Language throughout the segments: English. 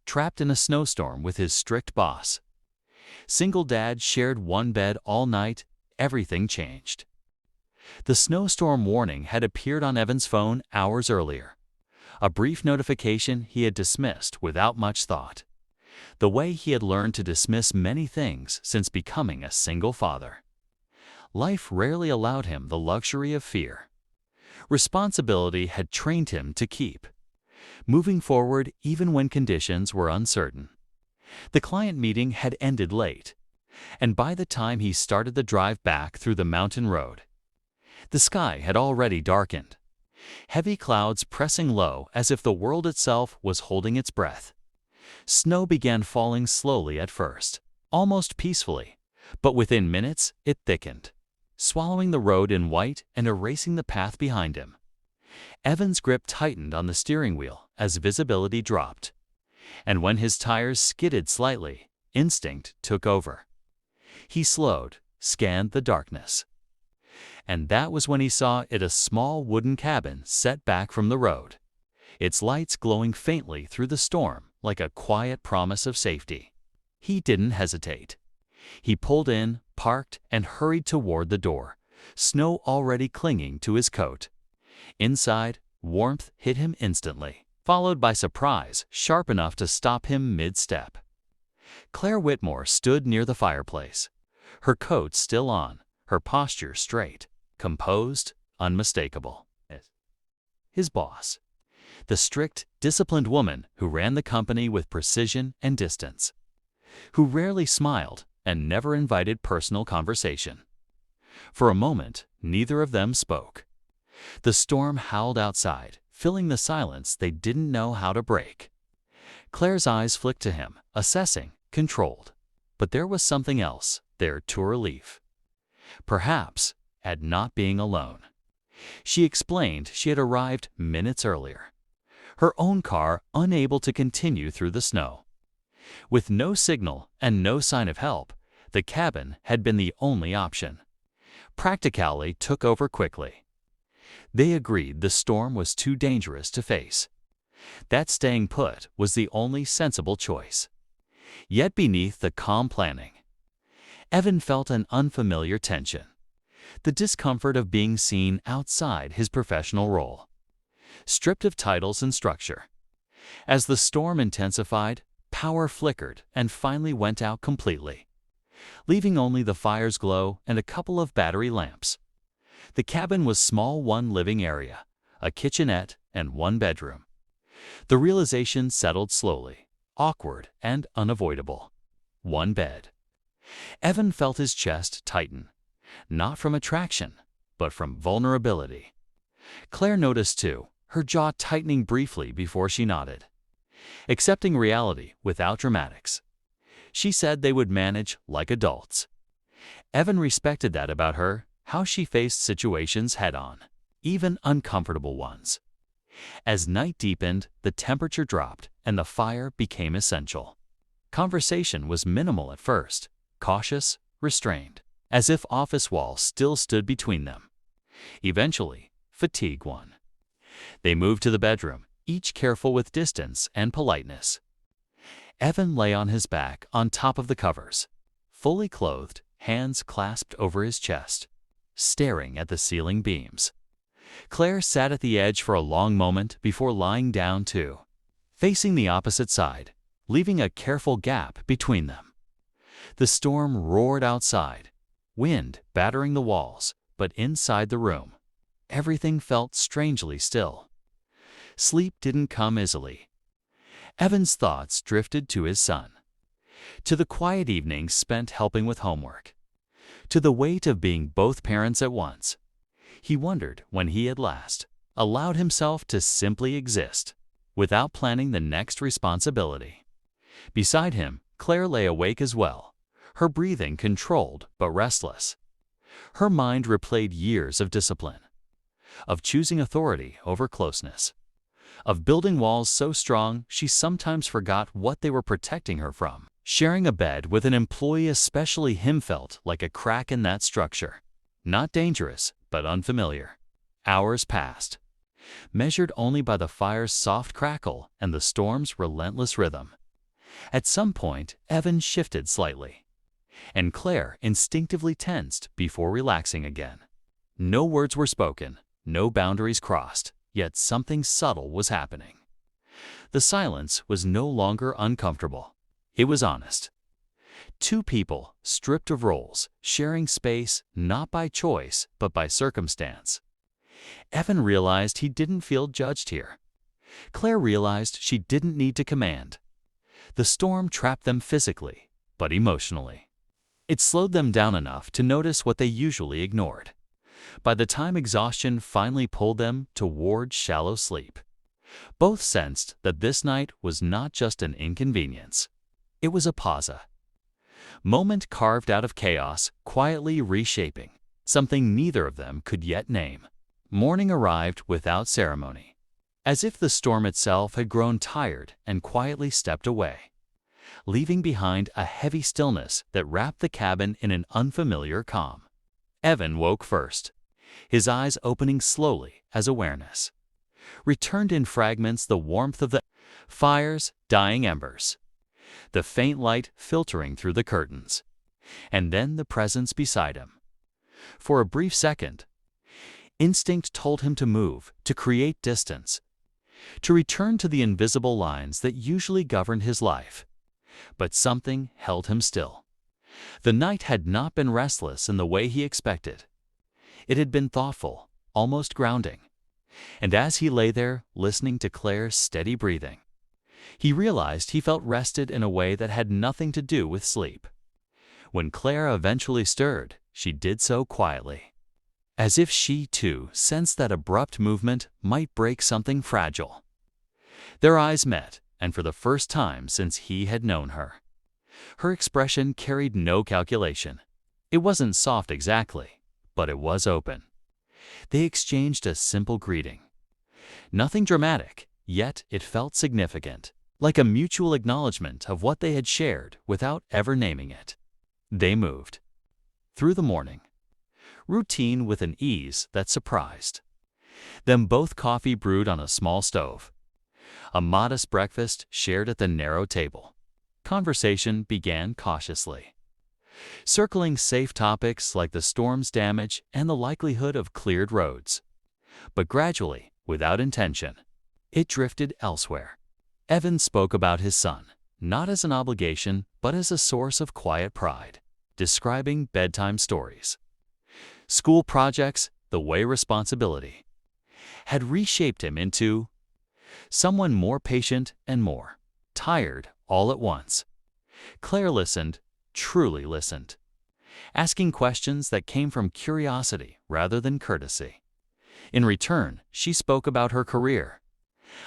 trapped in a snowstorm with his strict boss. Single dad shared one bed all night, everything changed. The snowstorm warning had appeared on Evan's phone hours earlier. A brief notification he had dismissed without much thought. The way he had learned to dismiss many things since becoming a single father. Life rarely allowed him the luxury of fear. Responsibility had trained him to keep moving forward even when conditions were uncertain. The client meeting had ended late, and by the time he started the drive back through the mountain road, the sky had already darkened, heavy clouds pressing low as if the world itself was holding its breath. Snow began falling slowly at first, almost peacefully, but within minutes it thickened, swallowing the road in white and erasing the path behind him. Evan's grip tightened on the steering wheel as visibility dropped, and when his tires skidded slightly, instinct took over. He slowed, scanned the darkness. And that was when he saw a small wooden cabin set back from the road, its lights glowing faintly through the storm like a quiet promise of safety. He didn't hesitate. He pulled in, parked, and hurried toward the door, snow already clinging to his coat. Inside, warmth hit him instantly, followed by surprise sharp enough to stop him mid-step. Claire Whitmore stood near the fireplace, her coat still on, her posture straight, composed, unmistakable. His boss, the strict, disciplined woman who ran the company with precision and distance, who rarely smiled and never invited personal conversation. For a moment, neither of them spoke. The storm howled outside, filling the silence they didn't know how to break. Claire's eyes flicked to him, assessing, controlled. But there was something else there to relief. Perhaps at not being alone. She explained she had arrived minutes earlier, her own car unable to continue through the snow. With no signal and no sign of help, the cabin had been the only option. Practicality took over quickly. They agreed the storm was too dangerous to face. That staying put was the only sensible choice. Yet beneath the calm planning, Evan felt an unfamiliar tension. The discomfort of being seen outside his professional role, stripped of titles and structure. As the storm intensified, power flickered and finally went out completely, leaving only the fire's glow and a couple of battery lamps. The cabin was small, one living area, a kitchenette, and one bedroom. The realization settled slowly, awkward and unavoidable. One bed. Evan felt his chest tighten, not from attraction, but from vulnerability. Claire noticed too, her jaw tightening briefly before she nodded, accepting reality without dramatics. She said they would manage like adults. Evan respected that about her, how she faced situations head-on, even uncomfortable ones. As night deepened, the temperature dropped and the fire became essential. Conversation was minimal at first, cautious, restrained, as if office walls still stood between them. Eventually, fatigue won. They moved to the bedroom, each careful with distance and politeness. Evan lay on his back on top of the covers, fully clothed, hands clasped over his chest, staring at the ceiling beams. Claire sat at the edge for a long moment before lying down too, facing the opposite side, leaving a careful gap between them. The storm roared outside, wind battering the walls, but inside the room, everything felt strangely still. Sleep didn't come easily. Evan's thoughts drifted to his son, to the quiet evenings spent helping with homework, to the weight of being both parents at once. He wondered when he at last allowed himself to simply exist, without planning the next responsibility. Beside him, Claire lay awake as well, her breathing controlled but restless. Her mind replayed years of discipline, of choosing authority over closeness, of building walls so strong she sometimes forgot what they were protecting her from. Sharing a bed with an employee, especially him, felt like a crack in that structure. Not dangerous, but unfamiliar. Hours passed, measured only by the fire's soft crackle and the storm's relentless rhythm. At some point, Evan shifted slightly, and Claire instinctively tensed before relaxing again. No words were spoken, no boundaries crossed, yet something subtle was happening. The silence was no longer uncomfortable. It was honest. Two people, stripped of roles, sharing space not by choice but by circumstance. Evan realized he didn't feel judged here. Claire realized she didn't need to command. The storm trapped them physically, but emotionally. It slowed them down enough to notice what they usually ignored. By the time exhaustion finally pulled them toward shallow sleep, both sensed that this night was not just an inconvenience. It was a pause. Moment carved out of chaos, quietly reshaping something neither of them could yet name. Morning arrived without ceremony, as if the storm itself had grown tired and quietly stepped away, leaving behind a heavy stillness that wrapped the cabin in an unfamiliar calm. Evan woke first, his eyes opening slowly as awareness returned in fragments, the warmth of the fire's dying embers, the faint light filtering through the curtains, and then the presence beside him. For a brief second, instinct told him to move, to create distance, to return to the invisible lines that usually governed his life. But something held him still. The night had not been restless in the way he expected. It had been thoughtful, almost grounding. And as he lay there, listening to Claire's steady breathing, he realized he felt rested in a way that had nothing to do with sleep. When Claire eventually stirred, she did so quietly, as if she, too, sensed that abrupt movement might break something fragile. Their eyes met, and for the first time since he had known her, her expression carried no calculation. It wasn't soft exactly, but it was open. They exchanged a simple greeting. Nothing dramatic, yet it felt significant, like a mutual acknowledgement of what they had shared without ever naming it. They moved through the morning, routine with an ease that surprised them. Both coffee brewed on a small stove, a modest breakfast shared at the narrow table. Conversation began cautiously, circling safe topics like the storm's damage and the likelihood of cleared roads. But gradually, without intention, it drifted elsewhere. Evan spoke about his son, not as an obligation, but as a source of quiet pride, describing bedtime stories, school projects, the way responsibility had reshaped him into someone more patient and more tired all at once. Claire listened, truly listened, asking questions that came from curiosity rather than courtesy. In return, she spoke about her career,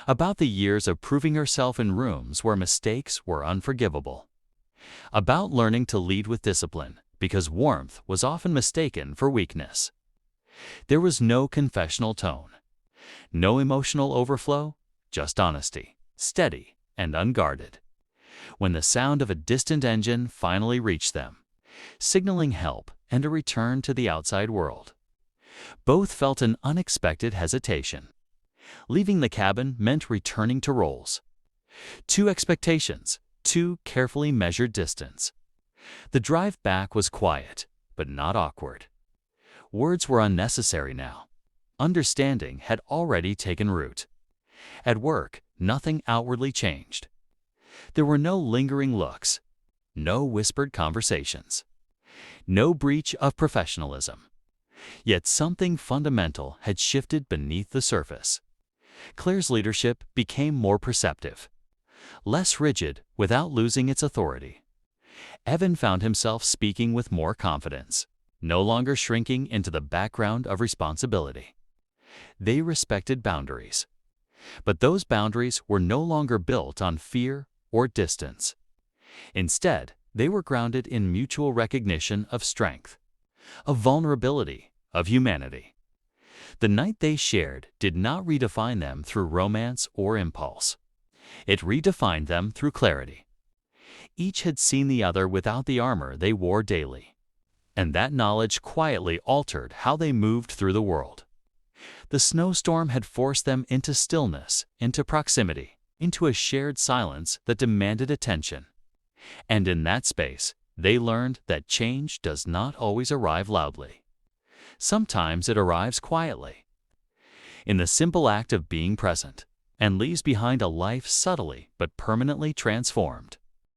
about the years of proving herself in rooms where mistakes were unforgivable, about learning to lead with discipline because warmth was often mistaken for weakness. There was no confessional tone, no emotional overflow, just honesty, steady and unguarded. When the sound of a distant engine finally reached them, signaling help and a return to the outside world, both felt an unexpected hesitation. Leaving the cabin meant returning to roles, to expectations, to carefully measured distance. The drive back was quiet, but not awkward. Words were unnecessary now. Understanding had already taken root. At work, nothing outwardly changed. There were no lingering looks, no whispered conversations, no breach of professionalism. Yet something fundamental had shifted beneath the surface. Claire's leadership became more perceptive, less rigid without losing its authority. Evan found himself speaking with more confidence, no longer shrinking into the background of responsibility. They respected boundaries, but those boundaries were no longer built on fear or distance. Instead, they were grounded in mutual recognition of strength, of vulnerability, of humanity. The night they shared did not redefine them through romance or impulse. It redefined them through clarity. Each had seen the other without the armor they wore daily, and that knowledge quietly altered how they moved through the world. The snowstorm had forced them into stillness, into proximity, into a shared silence that demanded attention. And in that space, they learned that change does not always arrive loudly. Sometimes it arrives quietly, in the simple act of being present, and leaves behind a life subtly but permanently transformed.